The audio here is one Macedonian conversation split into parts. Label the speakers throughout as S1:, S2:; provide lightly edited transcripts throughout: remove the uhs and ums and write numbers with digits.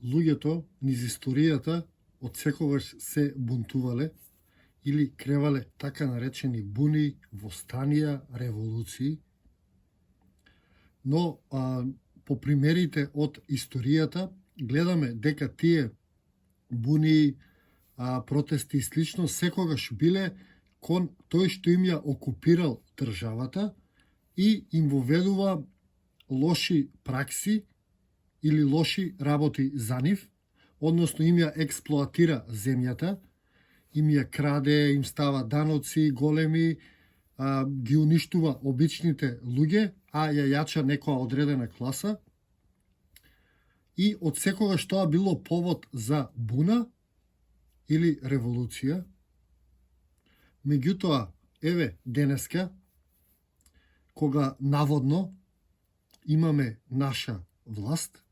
S1: луѓето низ историјата од секогаш се бунтувале или кревале така наречени буни, востанија, револуции, но по примерите од историјата гледаме дека тие буни, протести и слично секогаш биле кон тој што им ја окупирал државата и им воведува лоши пракси или лоши работи за нив, односно им ја експлоатира земјата, им ја краде, им става даноци големи, ги уништува обичните луѓе, а ја јача некоја одредена класа. И од секогаш тоа било повод за буна или револуција. Меѓутоа, еве денеска, кога наводно имаме наша власт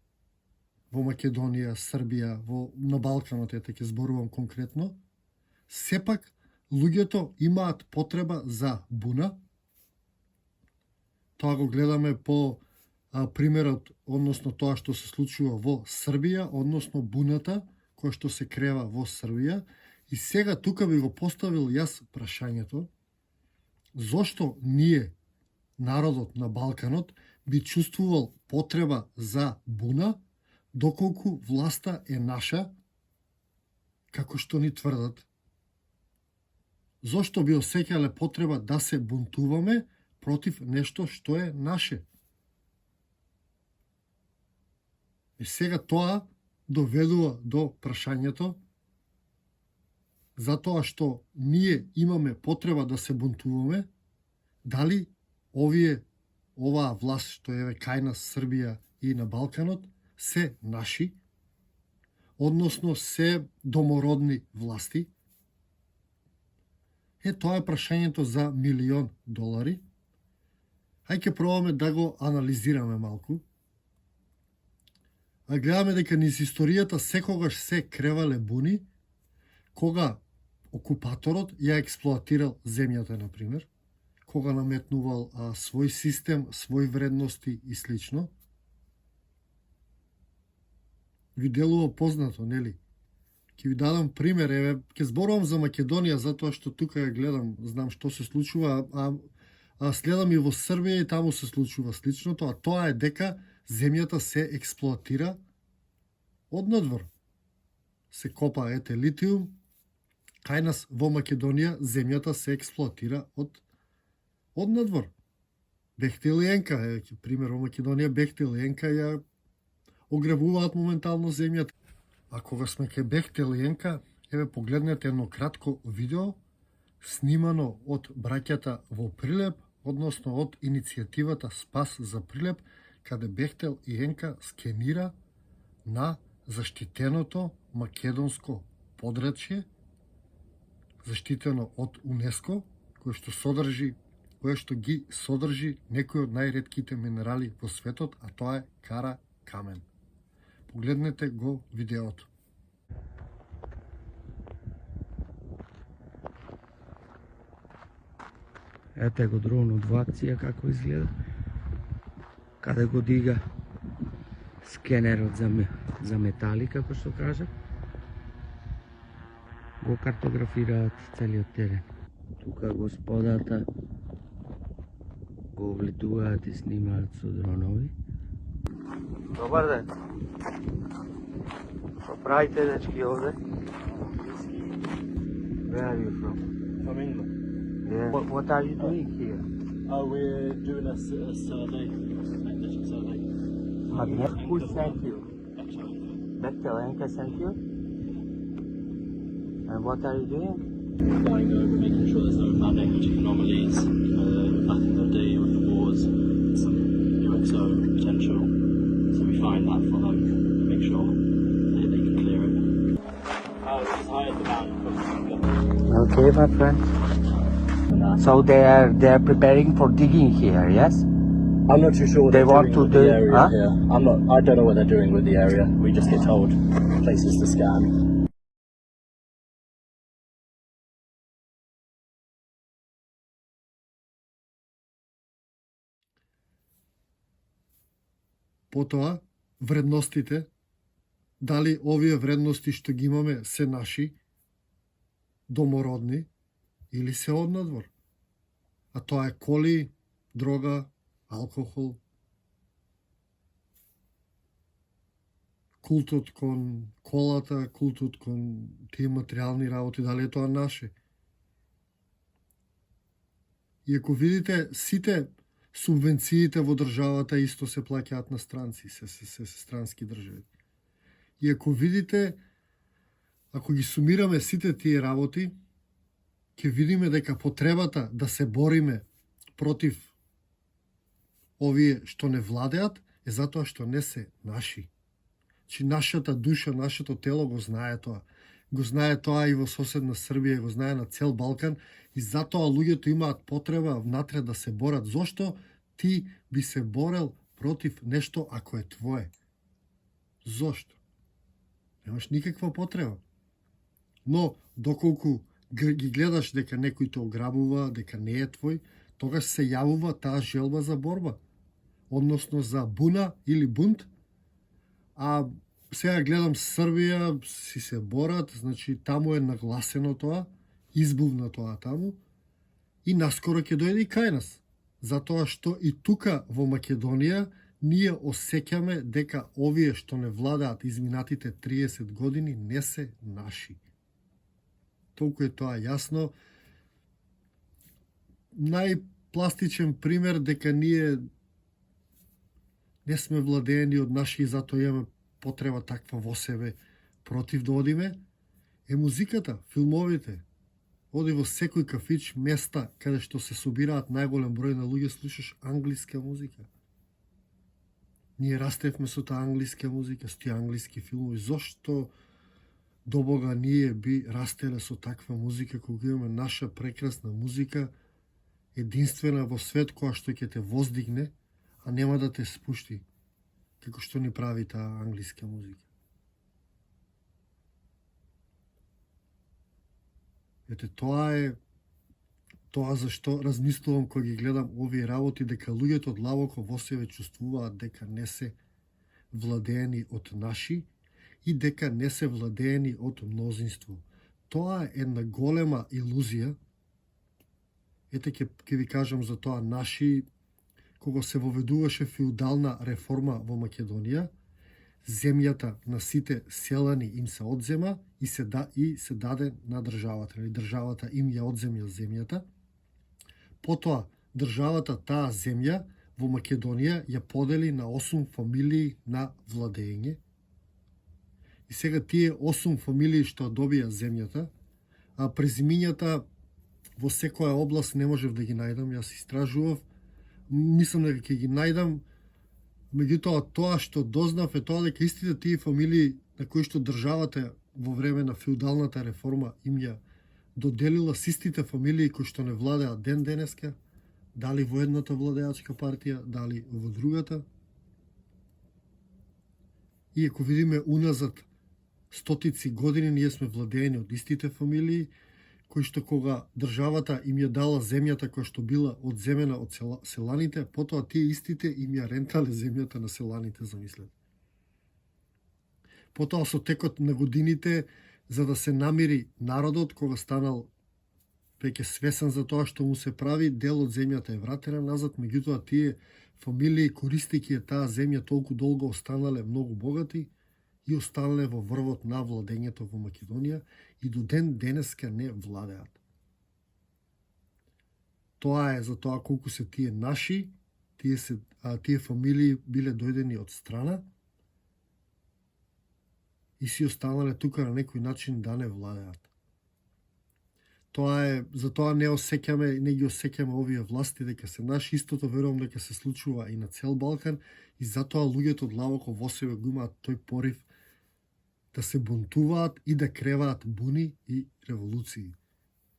S1: во Македонија, Србија, на Балканот, ќе зборувам конкретно, сепак луѓето имаат потреба за буна. Тоа го гледаме по примерот, односно тоа што се случува во Србија, односно буната која што се крева во Србија. И сега тука би го поставил јас прашањето, зошто ние, народот на Балканот, би чувствувал потреба за буна, доколку власта е наша, како што ни тврдат? Зошто би осеќале потреба да се бунтуваме против нешто што е наше? И сега тоа доведува до прашањето, затоа што ние имаме потреба да се бунтуваме, дали оваа власт што е кај нас Србија и на Балканот се наши, односно се домородни власти? Тоа е прашањето за $1.000.000. Хајде пробаме да го анализираме малку. Гледаме дека низ историјата секогаш се кревале буни, кога окупаторот ја експлоатирал земјата, например, кога наметнувал свој систем, свој вредности и слично. Ви делува познато, нели? Ќе ви дадам пример, ќе зборувам за Македонија, затоа што тука ја гледам, знам што се случува, следам и во Србија и таму се случува сличното, а тоа е дека земјата се експлоатира од надвор. Се копа литиум, кај нас во Македонија земјата се експлоатира од надвор. Бехтел и Енка, пример во Македонија, Бехтел и Енка ја ограбуваат моментално земјата. А кога сме ке Бехтел и Енка, погледнете едно кратко видео снимано од браќата во Прилеп, односно од иницијативата Спас за Прилеп, каде Бехтел и Енка скенира на заштитеното македонско подрачје, заштитено од УНЕСКО, кое што ги содржи некои од најретките минерали во светот, а тоа е кара камен. Погледнете го видеото.
S2: Ете го дронот во акција како изгледа, каде го дига скенерот за метали, како што кажа. Го картографираат целиот терен. Тука господата го влетуваат и снимаат со дронови. Добар ден. Што правите, дечки, овде? Where are you from?
S3: From England.
S2: Yeah. What are you doing here?
S3: We're doing a survey, magnetic survey.
S2: Who sent you? Bechtel Enka sent you? And what are you doing?
S3: Flying over, making sure there's no magnetic anomalies. Back in the day with the wars, some UXO potential. So we find that for them, make sure that they can clear it. It's high at the mountain.
S2: Okay, my friend. So they are preparing for digging here, yes?
S3: I'm not too sure what
S2: They
S3: they're
S2: want
S3: doing
S2: to
S3: with the
S2: do-
S3: area
S2: huh?
S3: here. I don't know what they're doing with the area. We just get told places to scan.
S1: Потоа, вредностите дали овие вредности што ги имаме се наши, домородни, или се однадвор. А тоа е коли, дрога, алкохол, култот кон колата, култот кон тие материјални работи, дали е тоа наше. И ако видите, сите субвенциите во државата исто се плаќаат на странци, се странски држави. И ако видите, ако ги сумираме сите тие работи, ќе видиме дека потребата да се бориме против овие што не владеат е затоа што не се наши. Чи нашата душа, нашето тело го знае тоа. Го знае тоа и во соседна Србија, го знае на цел Балкан и затоа луѓето имаат потреба внатре да се борат. Зошто ти би се борел против нешто ако е твое? Зошто? Немаш никаква потреба. Но, доколку ги гледаш дека некој те ограбува, дека не е твој, тогаш се јавува таа желба за борба. Односно за буна или бунт. А сега гледам Србија, си се борат, значи таму е нагласено тоа, избувна тоа таму, и наскоро ќе дојде и кај нас. Затоа што и тука во Македонија ние осеќаме дека овие што не владаат изминатите 30 години не се наши. Толку е тоа јасно. Најпластичен пример дека ние не сме владеени од наши и затоа имаме потреба таква во себе против да одиме, е музиката, филмовите. Оди во секој кафич, места каде што се собираат најголем број на луѓе, слушаш англиска музика. Ние растевме со таа англиска музика, со тие англиски филмови. Зошто до Бога ние би растеле со таква музика, кога имаме наша прекрасна музика, единствена во свет, која што ќе те воздигне, а нема да те спушти, како што ни прави таа англиска музика. Ете, тоа зашто размислувам кога ги гледам овие работи, дека луѓето длабоко во себе чувствуваат дека не се владеени од наши и дека не се владеени од мнозинство. Тоа е една голема илузија. Ете, ќе ви кажам за тоа наши. Кога се воведуваше феудална реформа во Македонија, земјата на сите селани им се одзема и се даде на државата. Или државата им ја одземја земјата. Потоа, државата таа земја во Македонија ја подели на 8 фамилии на владење. И сега тие 8 фамилии што добија земјата, а презимињата во секоја област не можев да ги најдам, јас истражував, мислам дека ќе ги најдам, меѓутоа тоа што дознав е тоа дека истите тие фамилии на кои што државата во време на феудалната реформа им ја доделила с истите фамилии кои што не владеат ден денеска, дали во едната владеачка партија, дали во другата. И ако видиме уназад стотици години, ние сме владеени од истите фамилии, кои што кога државата им ја дала земјата која што била одземена од селаните, потоа тие истите им ја рентале земјата на селаните, замислете. Потоа со текот на годините, за да се намири народот, кога станал веќе свесен за тоа што му се прави, дел од земјата е вратена назад, меѓутоа тие фамилии, користејќи таа земја толку долго, останале многу богати и останале во врвот на владењето во Македонија и до ден денеска не владеат. Тоа е за тоа колку се тие наши, тие фамилии биле дојдени од страна и си останале тука на некој начин да не владеат. Тоа е, за тоа не ги осеќаме овие власти дека се наши, истото верувам дека се случува и на цел Балкан и затоа луѓето длабоко во себе го имаат тој порив да се бунтуваат и да креваат буни и револуции.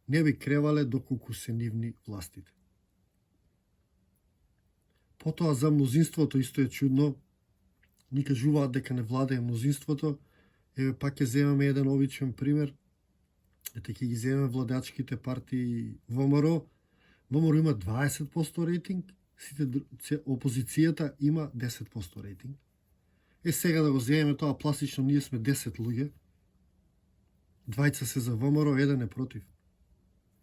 S1: Не би кревале доколку се нивни властите. Потоа за мнозинството исто е чудно. Ни кажуваат дека не владее мнозинството. Еве пак ќе земеме еден обичен пример. Ете ќе ги земеме владеачките партии ВМРО. ВМРО има 20% рейтинг, опозицијата има 10% рейтинг. Сега да го земеме тоа пластично, ние сме 10 луѓе. Двајца се за ВМРО, еден е против.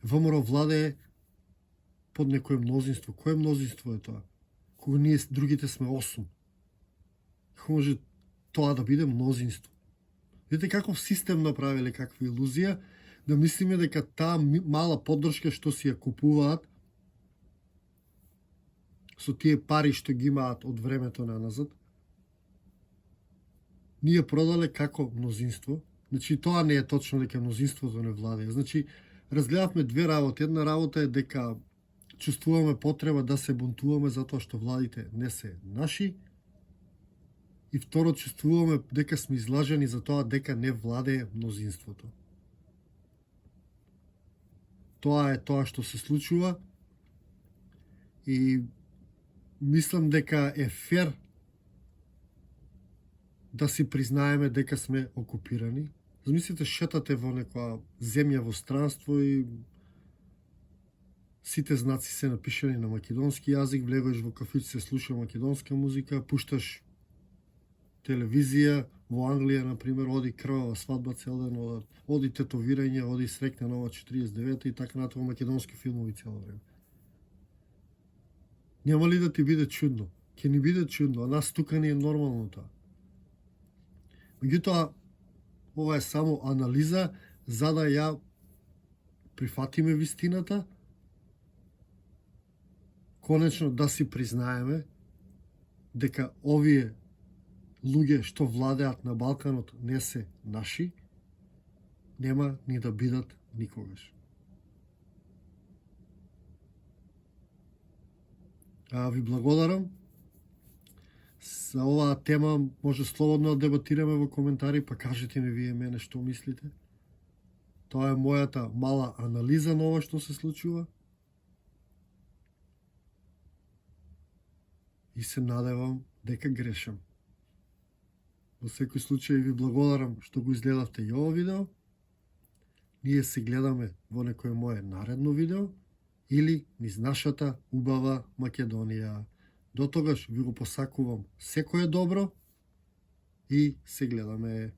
S1: ВМРО владее под некое мнозинство. Кое мнозинство е тоа? Кога ние другите сме 8. Како може тоа да биде мнозинство? Видите каков систем направиле, каква илузија, да мислиме дека таа мала поддршка што си ја купуваат со тие пари што ги имаат од времето на назад, ние продале како мнозинство. Значи, тоа не е точно дека мнозинството не владее. Значи, разгледавме две работи. Една работа е дека чувствуваме потреба да се бунтуваме затоа што владите не се наши. И второ, чувствуваме дека сме излажени за тоа дека не владее мнозинството. Тоа е тоа што се случува и мислам дека е фер да си признаеме дека сме окупирани. Замислите, шетате во некоја земја во странство и сите знаци се напишани на македонски јазик, влегаш во кафич, се слуша македонска музика, пушташ телевизија, во Англија, например, оди крвава свадба цел ден, оди тетовирање, оди срекне нова 49 и така натаму македонски филмови цело време. Нема ли да ти биде чудно? Ќе ни биде чудно, а нас тука ни е нормално тоа. Меѓутоа, ова е само анализа за да ја прифатиме вистината, конечно да си признаеме дека овие луѓе што владеат на Балканот не се наши, нема ни да бидат никогаш. Ви благодарам. За оваа тема може слободно да дебатираме во коментари, па кажете ми вие мене што мислите. Тоа е мојата мала анализа на ова што се случува. И се надевам дека грешам. Во секој случај ви благодарам што го изгледавте и ово видео. Ние се гледаме во некој мое наредно видео или низ нашата убава Македонија. До тогаш ви го посакувам секое добро и се гледаме.